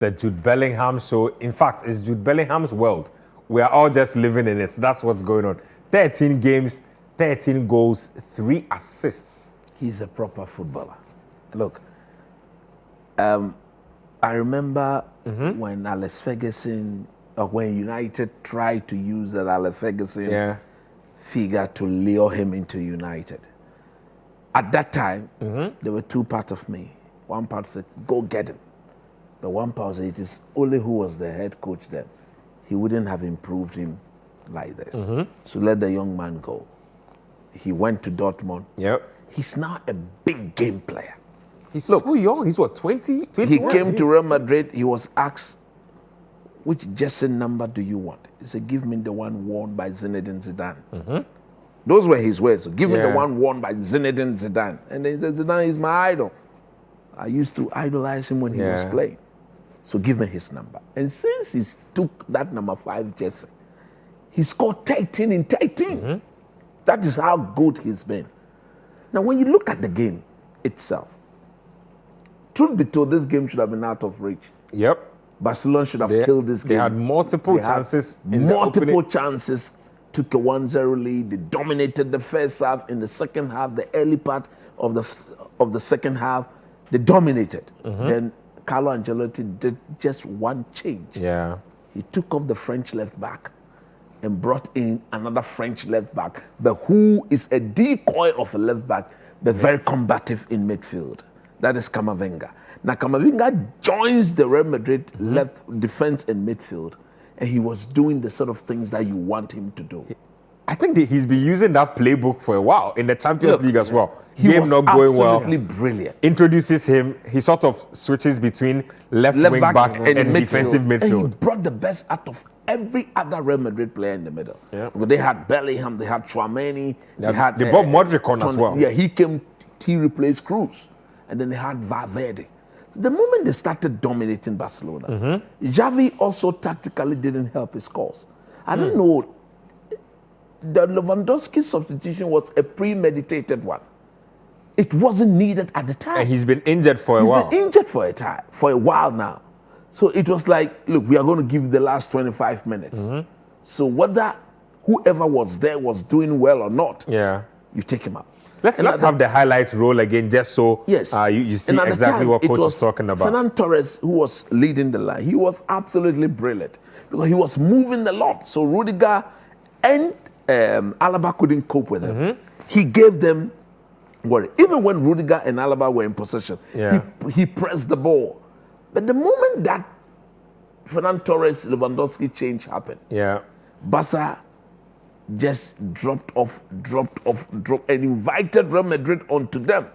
The Jude Bellingham show. In fact, it's Jude Bellingham's world. We are all just living in it. That's what's going on. 13 games, 13 goals, 3 assists. He's a proper footballer. Look, I remember when Alex Ferguson, or when United tried to use that Alex Ferguson figure to lure him into United. At that time, there were two parts of me. One part said, go get him. But one part said, it is only who was the head coach then. He wouldn't have improved him like this. So let the young man go. He went to Dortmund. Yep. He's now a big game player. He's so young. He's what, 20? 21? He came to Real Madrid. He was asked, which jersey number do you want? He said, give me the one worn by Zinedine Zidane. Those were his words. So give me the one worn by Zinedine Zidane. And then he said, Zidane is my idol. I used to idolize him when he was playing. So give me his number. And since he took that number 5 jersey, he scored 13 in 13. That is how good he's been. Now, when you look at the game itself, truth be told, this game should have been out of reach. Yep. Barcelona should have killed this game. They had multiple chances. Multiple chances. Took a 1-0 lead. They dominated the first half. In the second half, the early part of the second half, they dominated. Then Carlo Ancelotti did just one change. Yeah. He took off the French left back and brought in another French left back, but who is a decoy of a left back, but very combative in midfield. That is Camavinga. Now Camavinga joins the Real Madrid left defense and midfield, and he was doing the sort of things that you want him to do. I think he's been using that playbook for a while in the Champions League as well. He Game was not going well. absolutely brilliant. Introduces him. He sort of switches between left wing back and defensive midfield. And he brought the best out of every other Real Madrid player in the middle. Yeah. But they had Bellingham, they had Tchouaméni, they had they brought Modric on as well. Yeah, he replaced Cruz, and then they had Valverde. The moment they started dominating Barcelona, Xavi also tactically didn't help his cause. I don't know. The Lewandowski substitution was a premeditated one. It wasn't needed at the time. And he's been injured for a while. He's been injured for a while now. So it was like, look, we are going to give you the last 25 minutes. So whether whoever was there was doing well or not, you take him out. Let's have the highlights roll again, just so you see exactly what coach is talking about. Fernan Torres, who was leading the line, he was absolutely brilliant because he was moving a lot. So Rudiger and Alaba couldn't cope with him. He gave them worry. Even when Rudiger and Alaba were in possession, he pressed the ball. But the moment that Fernan Torres Lewandowski change happened, Barca just dropped off, and invited Real Madrid onto them.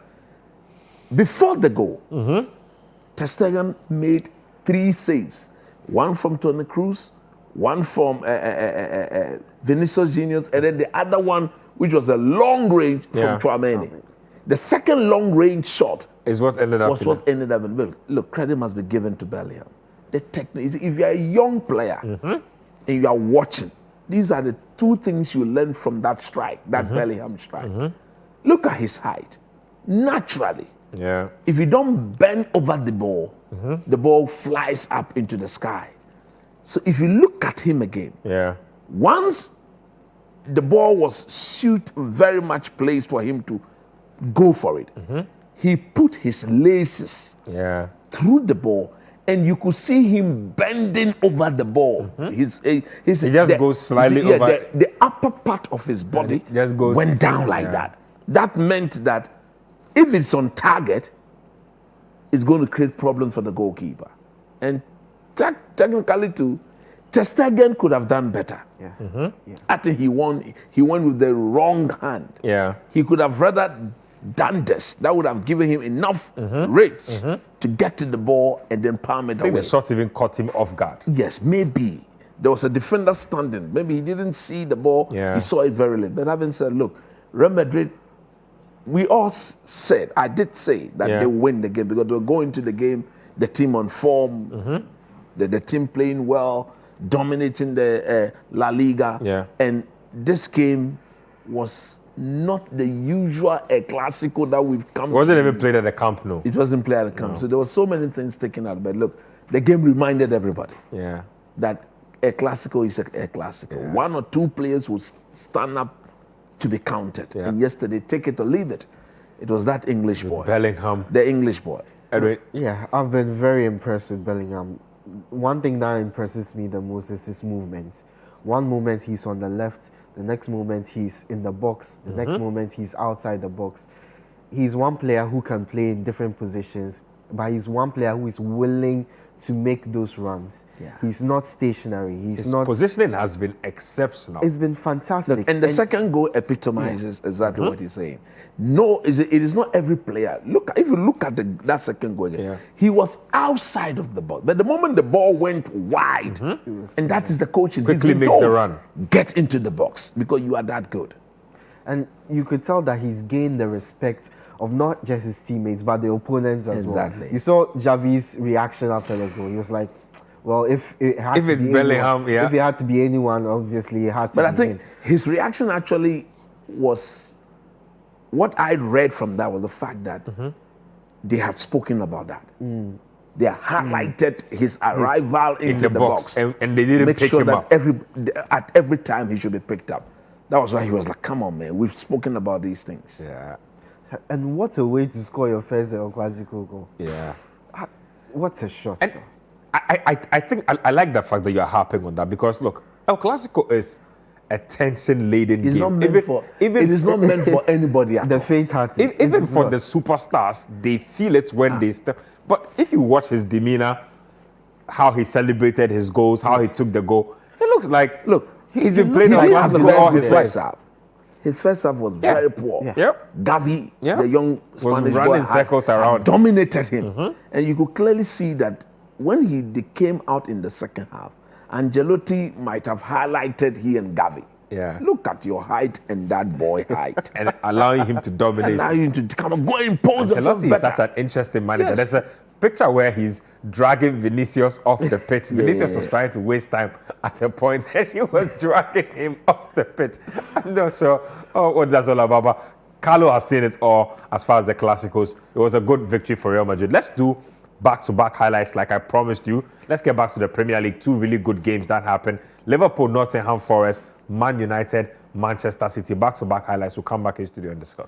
Before the goal, Ter Stegen made 3 saves. One from Toni Kroos, one from Vinicius Junior, and then the other one, which was a long range from Tchouaméni. The second long range shot is what ended up in the middle. Look, credit must be given to Bellingham. The technique. If you're a young player and you are watching, these are the 2 things you learn from that strike, that Bellingham strike. Look at his height. Naturally, if you don't bend over the ball flies up into the sky. So if you look at him again, once the ball was very much placed for him to go for it, he put his laces through the ball, and you could see him bending over the ball. He just goes slightly over. The upper part of his body just goes, went down like that. That meant that if it's on target, it's going to create problems for the goalkeeper. And technically too, Ter Stegen could have done better. I think he went with the wrong hand. He could have rather done this. That would have given him enough range to get to the ball and then palm it away. I think the shot even caught him off guard. Yes, maybe. There was a defender standing. Maybe he didn't see the ball. He saw it very late. But having said, look, Real Madrid, we all said, I did say that they win the game because they were going to the game, the team on form, the team playing well, dominating the La Liga. And this game was not the usual Clásico that we've come to. It wasn't even played at the Camp Nou. It wasn't played at the Camp. So there were so many things taken out. But look, the game reminded everybody Yeah. that a Clásico is a Clásico. Yeah. One or two players will stand up to be counted. Yeah. And yesterday, take it or leave it, it was that English boy. Bellingham. The English boy. Edwin, Yeah, I've been very impressed with Bellingham. One thing that impresses me the most is his movement. One moment he's on the left, the next moment he's in the box, the next moment he's outside the box. He's one player who can play in different positions, but he's one player who is willing to make those runs. Yeah. He's not stationary. He's his not. positioning has been exceptional. It's been fantastic. Look, and the second goal epitomizes exactly what he's saying. No, it is not every player. Look, if you look at that second goal again, Yeah. he was outside of the box. But the moment the ball went wide, and that is the coaching. He's Quickly been makes told, the run. Get into the box because you are that good. And you could tell that he's gained the respect of not just his teammates, but the opponents as Exactly. well. You saw Javi's reaction after the goal. He was like, well, if it had If to it's be Bellingham, anyone, yeah. if it had to be anyone, obviously it had to But be I think him. his reaction actually was what I read from that was the fact that they had spoken about that. They highlighted his arrival in into the box, and they didn't make pick sure him that up. at every time he should be picked up. That was why he was like, "Come on, man, we've spoken about these things." Yeah. And what a way to score your first El Clásico goal. Yeah. What a shot. And though. I think I like the fact that you're harping on that because look, El Clásico is a tension-laden game. It's not meant it is not meant for anybody at The all. faint-hearted. Even It's for not. the superstars, they feel it when they step. But if you watch his demeanor, how he celebrated his goals, how he took the goal, it looks like he's been playing He El didn't have a Clásico very all good his first life. half. His first half was very poor. Yeah. Yep. Gavi, Yeah. the young Spanish boy, running circles around. dominated him. And you could clearly see that when they came out in the second half, Ancelotti might have highlighted he and Gavi. Yeah. Look at your height and that boy height. And allowing him to dominate. Allow you to come and go impose yourself Ancelotti is better. such an interesting manager. Yes. There's a picture where he's dragging Vinicius off the pitch. Vinicius was trying to waste time at a point, and he was dragging him off the pitch. I'm not sure what that's all about, but Carlo has seen it all as far as the Clásicos. It was a good victory for Real Madrid. Let's do back-to-back highlights like I promised you. Let's get back to the Premier League. Two really good games that happened. Liverpool, Nottingham Forest, Man United, Manchester City. Back-to-back highlights. We'll come back in studio and discuss.